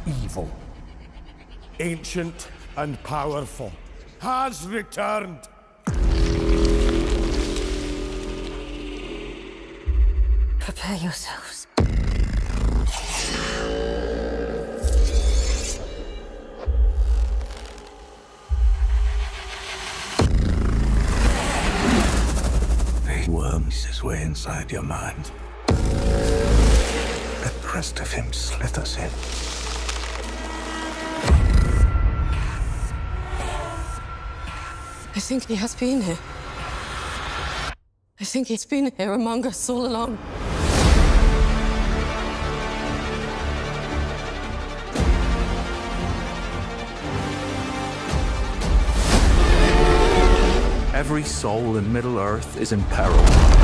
evil, ancient and powerful, has returned. Prepare yourselves. The worm is his way inside your mind. The crest of him slithers in. I think he has been here. I think he's been here among us all along. Every soul in Middle-earth is in peril.